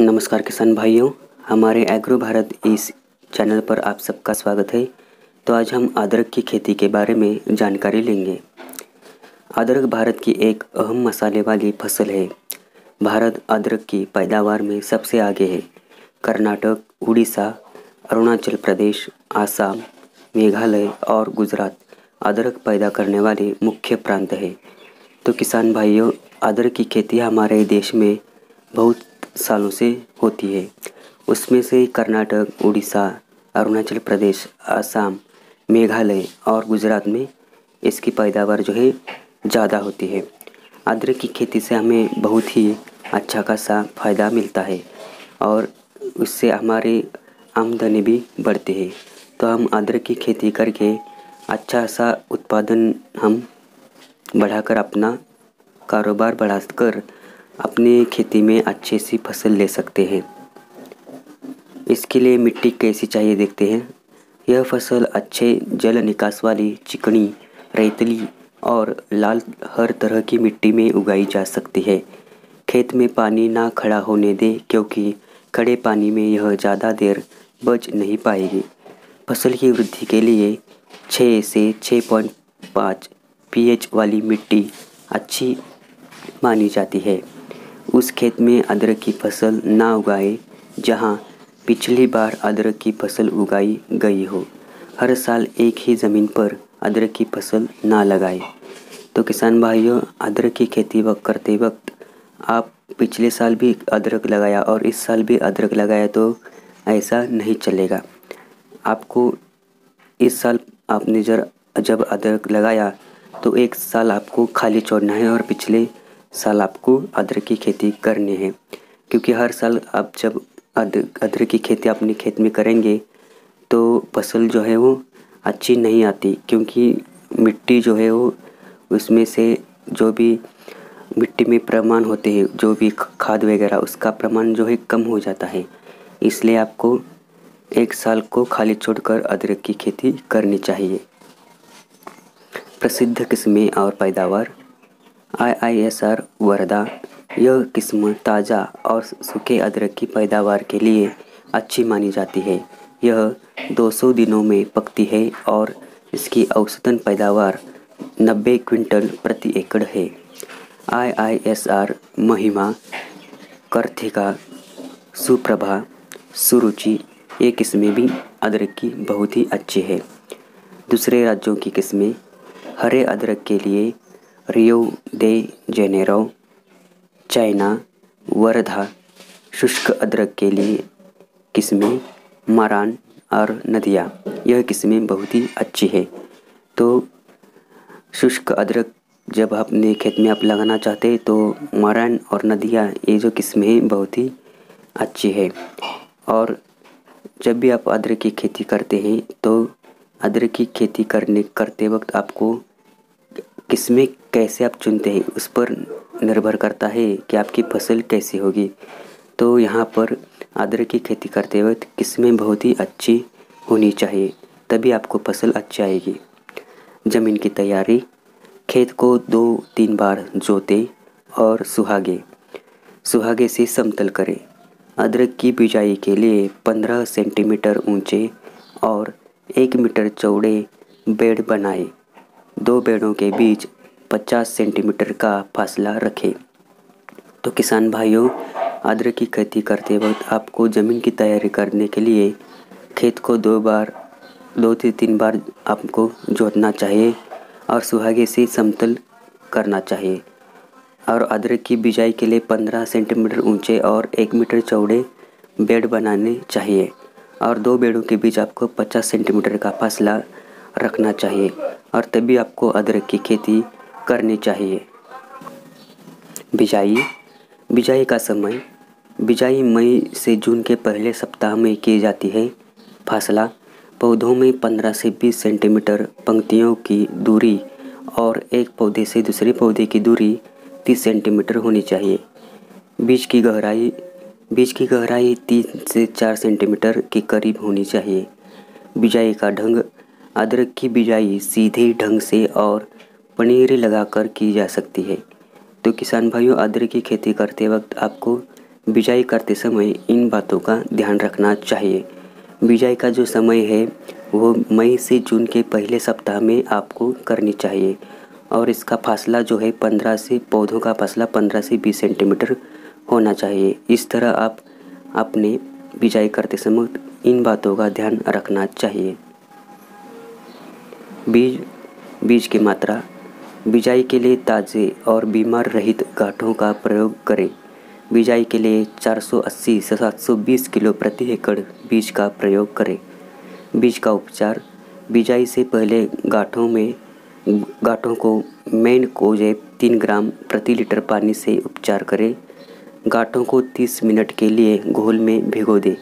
नमस्कार किसान भाइयों, हमारे एग्रो भारत इस चैनल पर आप सबका स्वागत है। तो आज हम अदरक की खेती के बारे में जानकारी लेंगे। अदरक भारत की एक अहम मसाले वाली फसल है। भारत अदरक की पैदावार में सबसे आगे है। कर्नाटक, उड़ीसा, अरुणाचल प्रदेश, आसाम, मेघालय और गुजरात अदरक पैदा करने वाले मुख्य प्रांत है। तो किसान भाइयों, अदरक की खेती हमारे देश में बहुत सालों से होती है। उसमें से कर्नाटक, उड़ीसा, अरुणाचल प्रदेश, आसाम, मेघालय और गुजरात में इसकी पैदावार जो है ज़्यादा होती है। अदरक की खेती से हमें बहुत ही अच्छा खासा फ़ायदा मिलता है और उससे हमारी आमदनी भी बढ़ती है। तो हम अदरक की खेती करके अच्छा सा उत्पादन हम बढ़ाकर अपना कारोबार बढ़ाकर अपनी खेती में अच्छी सी फसल ले सकते हैं। इसके लिए मिट्टी कैसी चाहिए देखते हैं। यह फसल अच्छे जल निकास वाली, चिकनी, रेतीली और लाल हर तरह की मिट्टी में उगाई जा सकती है। खेत में पानी ना खड़ा होने दें, क्योंकि खड़े पानी में यह ज़्यादा देर बच नहीं पाएगी। फसल की वृद्धि के लिए 6 से 6.5 pH वाली मिट्टी अच्छी मानी जाती है। उस खेत में अदरक की फसल ना उगाएं जहां पिछली बार अदरक की फसल उगाई गई हो। हर साल एक ही ज़मीन पर अदरक की फसल ना लगाएं। तो किसान भाइयों, अदरक की खेती करते वक्त आप पिछले साल भी अदरक लगाया और इस साल भी अदरक लगाया तो ऐसा नहीं चलेगा। आपको इस साल आपने जब अदरक लगाया तो एक साल आपको खाली छोड़ना है और पिछले साल आपको अदरक की खेती करनी है, क्योंकि हर साल आप जब अदरक की खेती अपने खेत में करेंगे तो फसल जो है वो अच्छी नहीं आती, क्योंकि मिट्टी जो है वो उसमें से जो भी मिट्टी में प्रमाण होते हैं, जो भी खाद वगैरह, उसका प्रमाण जो है कम हो जाता है। इसलिए आपको एक साल को खाली छोड़कर अदरक की खेती करनी चाहिए। प्रसिद्ध किस्में और पैदावार। IISR वर्धा। यह किस्म ताज़ा और सूखे अदरक की पैदावार के लिए अच्छी मानी जाती है। यह 200 दिनों में पकती है और इसकी औसतन पैदावार 90 क्विंटल प्रति एकड़ है। IISR महिमा, कर्थिका, सुप्रभा, सुरुचि ये किस्में भी अदरक की बहुत ही अच्छी है। दूसरे राज्यों की किस्में। हरे अदरक के लिए रियो दे जेनेरो, चाइना, वर्धा। शुष्क अदरक के लिए किस्में मरान और नदिया। यह किस्में बहुत ही अच्छी है। तो शुष्क अदरक जब अपने खेत में आप लगाना चाहते हैं तो मरान और नदिया ये जो किस्में हैं बहुत ही अच्छी है। और जब भी आप अदरक की खेती करते हैं तो अदरक की खेती करते वक्त आपको किस्में कैसे आप चुनते हैं उस पर निर्भर करता है कि आपकी फसल कैसी होगी। तो यहाँ पर अदरक की खेती करते वक्त किस्में बहुत ही अच्छी होनी चाहिए, तभी आपको फसल अच्छी आएगी। ज़मीन की तैयारी। खेत को 2-3 बार जोतें और सुहागे से समतल करें। अदरक की बिजाई के लिए 15 सेंटीमीटर ऊंचे और 1 मीटर चौड़े बेड बनाएं। 2 बेड़ों के बीच 50 सेंटीमीटर का फासला रखें। तो किसान भाइयों, अदरक की खेती करते वक्त आपको ज़मीन की तैयारी करने के लिए खेत को 2 से 3 बार आपको जोतना चाहिए और सुहागे से समतल करना चाहिए। और अदरक की बिजाई के लिए 15 सेंटीमीटर ऊंचे और 1 मीटर चौड़े बेड बनाने चाहिए और 2 बेड़ों के बीच आपको 50 सेंटीमीटर का फासला रखना चाहिए और तभी आपको अदरक की खेती करनी चाहिए। बिजाई का समय। बिजाई मई से जून के पहले सप्ताह में की जाती है। फासला। पौधों में 15 से 20 सेंटीमीटर पंक्तियों की दूरी और एक पौधे से दूसरे पौधे की दूरी 30 सेंटीमीटर होनी चाहिए। बीज की गहराई 3 से 4 सेंटीमीटर के करीब होनी चाहिए। बिजाई का ढंग। अदरक की बिजाई सीधे ढंग से और पनीरी लगाकर की जा सकती है। तो किसान भाइयों, अदरक की खेती करते वक्त आपको बिजाई करते समय इन बातों का ध्यान रखना चाहिए। बिजाई का जो समय है वो मई से जून के पहले सप्ताह में आपको करनी चाहिए और इसका फासला जो है 15 से पौधों का फासला 15 से 20 सेंटीमीटर होना चाहिए। इस तरह आप अपने बिजाई करते समय इन बातों का ध्यान रखना चाहिए। बीज की मात्रा। बिजाई के लिए ताज़े और बीमार रहित गांठों का प्रयोग करें। बिजाई के लिए 480 से 720 किलो प्रति एकड़ बीज का प्रयोग करें। बीज का उपचार। बिजाई से पहले गांठों को मैनकोजेब 3 ग्राम प्रति लीटर पानी से उपचार करें। गांठों को 30 मिनट के लिए घोल में भिगो दें।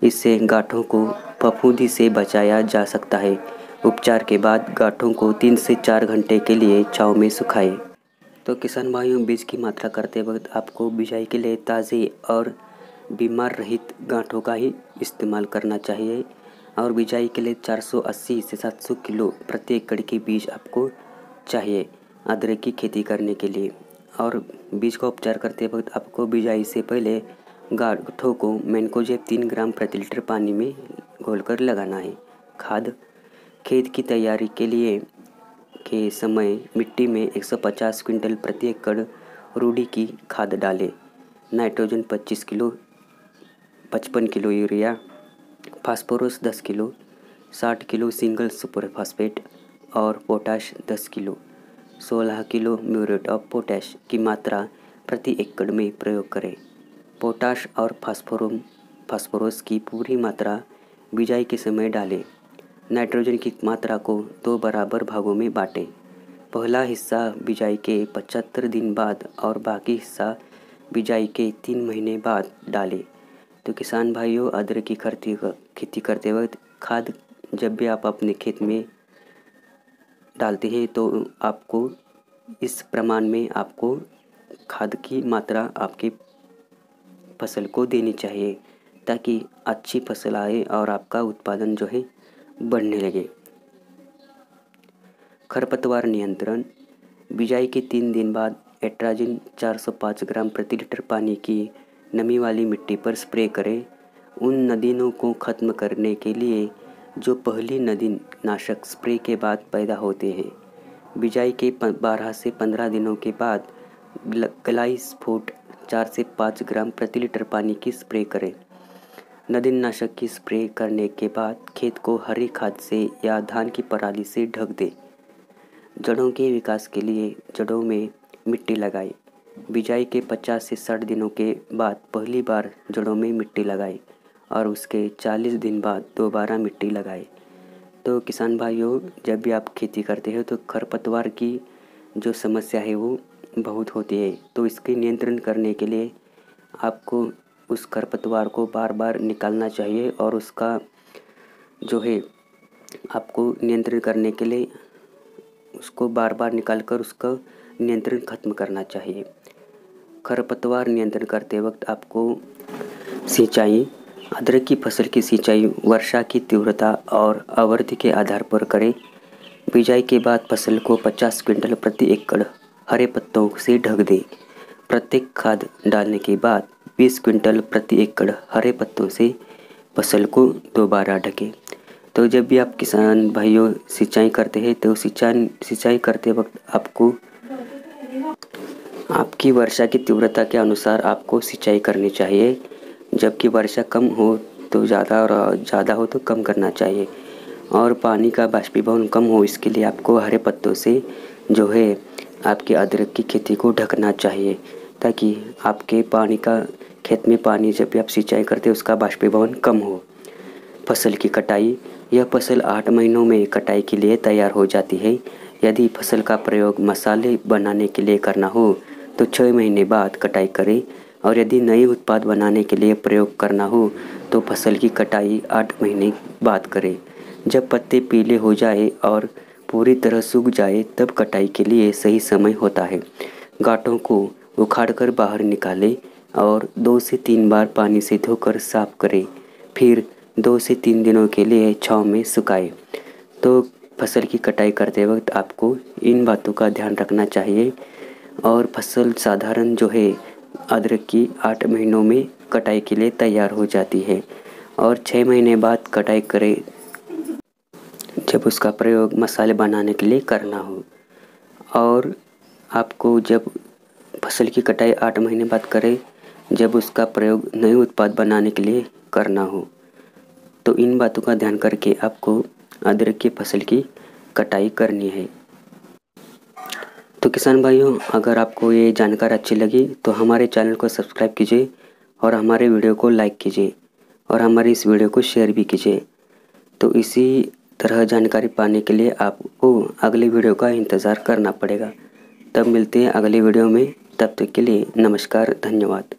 इससे गांठों को फफूंदी से बचाया जा सकता है। उपचार के बाद गांठों को 3 से 4 घंटे के लिए छांव में सुखाएं। तो किसान भाइयों, बीज की मात्रा करते वक्त आपको बिजाई के लिए ताज़े और बीमार रहित गांठों का ही इस्तेमाल करना चाहिए और बिजाई के लिए 480 से 700 किलो प्रति एकड़ के बीज आपको चाहिए अदरक की खेती करने के लिए। और बीज का उपचार करते वक्त आपको बिजाई से पहले गांठों को मैनकोजेब 3 ग्राम प्रति लीटर पानी में घोलकर लगाना है। खाद। खेत की तैयारी के समय मिट्टी में 150 क्विंटल प्रति एकड़ रूढ़ी की खाद डालें। Nitrogen 25 kilo, 55 kilo urea, phosphorus 10 kilo, 60 kilo single super phosphate और potash 10 kilo, 16 kilo muriate of potash की मात्रा प्रति एकड़ में प्रयोग करें। पोटाश और फास्फोरस की पूरी मात्रा बिजाई के समय डालें। नाइट्रोजन की मात्रा को 2 बराबर भागों में बांटें। पहला हिस्सा बिजाई के 75 दिन बाद और बाकी हिस्सा बिजाई के 3 महीने बाद डालें। तो किसान भाइयों, अदरक की खेती करते वक्त खाद जब भी आप अपने खेत में डालते हैं तो आपको इस प्रमाण में आपको खाद की मात्रा आपकी फसल को देनी चाहिए ताकि अच्छी फसल आए और आपका उत्पादन जो है बढ़ने लगे। खरपतवार नियंत्रण। बिजाई के 3 दिन बाद एट्राजिन 405 ग्राम प्रति लीटर पानी की नमी वाली मिट्टी पर स्प्रे करें। उन नदीनों को ख़त्म करने के लिए जो पहली नदी नाशक स्प्रे के बाद पैदा होते हैं। बिजाई के 12 से 15 दिनों के बाद ग्लाइफोसैट 4 से 5 ग्राम प्रति लीटर पानी की स्प्रे करें। नदीनाशक की स्प्रे करने के बाद खेत को हरी खाद से या धान की पराली से ढक दें। जड़ों के विकास के लिए जड़ों में मिट्टी लगाएं। बिजाई के 50 से 60 दिनों के बाद पहली बार जड़ों में मिट्टी लगाएं और उसके 40 दिन बाद दोबारा मिट्टी लगाएं। तो किसान भाइयों, जब भी आप खेती करते हो तो खरपतवार की जो समस्या है वो बहुत होती है। तो इसके नियंत्रण करने के लिए आपको उस खरपतवार को बार बार निकालना चाहिए और उसका जो है आपको नियंत्रण करने के लिए उसको बार बार निकाल कर उसका नियंत्रण खत्म करना चाहिए। खरपतवार नियंत्रण करते वक्त आपको सिंचाई। अदरक की फसल की सिंचाई वर्षा की तीव्रता और आवृत्ति के आधार पर करें। बिजाई के बाद फसल को 50 क्विंटल प्रति एकड़ हरे पत्तों से ढक दें। प्रत्येक खाद डालने के बाद 20 क्विंटल प्रति एकड़ हरे पत्तों से फसल को दोबारा ढकें। तो जब भी आप किसान भाइयों सिंचाई करते हैं तो सिंचाई करते वक्त आपको आपकी वर्षा की तीव्रता के अनुसार आपको सिंचाई करनी चाहिए। जबकि वर्षा कम हो तो ज़्यादा और ज़्यादा हो तो कम करना चाहिए और पानी का बाष्पीभवन कम हो इसके लिए आपको हरे पत्तों से जो है आपके अदरक की खेती को ढकना चाहिए ताकि आपके खेत में पानी जब भी आप सिंचाई करते हैं उसका बाष्पीभवन कम हो। फसल की कटाई। यह फसल 8 महीनों में कटाई के लिए तैयार हो जाती है। यदि फसल का प्रयोग मसाले बनाने के लिए करना हो तो 6 महीने बाद कटाई करें और यदि नए उत्पाद बनाने के लिए प्रयोग करना हो तो फसल की कटाई 8 महीने बाद करें। जब पत्ते पीले हो जाए और पूरी तरह सूख जाए तब कटाई के लिए सही समय होता है। गांठों को उखाड़कर बाहर निकालें और 2 से 3 बार पानी से धोकर साफ करें। फिर 2 से 3 दिनों के लिए छांव में सुखाएं। तो फसल की कटाई करते वक्त आपको इन बातों का ध्यान रखना चाहिए और फसल साधारण जो है अदरक की 8 महीनों में कटाई के लिए तैयार हो जाती है और 6 महीने बाद कटाई करें जब उसका प्रयोग मसाले बनाने के लिए करना हो। और आपको जब फसल की कटाई 8 महीने बाद करें जब उसका प्रयोग नए उत्पाद बनाने के लिए करना हो। तो इन बातों का ध्यान करके आपको अदरक की फसल की कटाई करनी है। तो किसान भाइयों, अगर आपको ये जानकारी अच्छी लगी तो हमारे चैनल को सब्सक्राइब कीजिए और हमारे वीडियो को लाइक कीजिए और हमारी इस वीडियो को शेयर भी कीजिए। तो इसी तरह जानकारी पाने के लिए आपको अगली वीडियो का इंतज़ार करना पड़ेगा। तब मिलते हैं अगली वीडियो में। तब तक के लिए नमस्कार, धन्यवाद।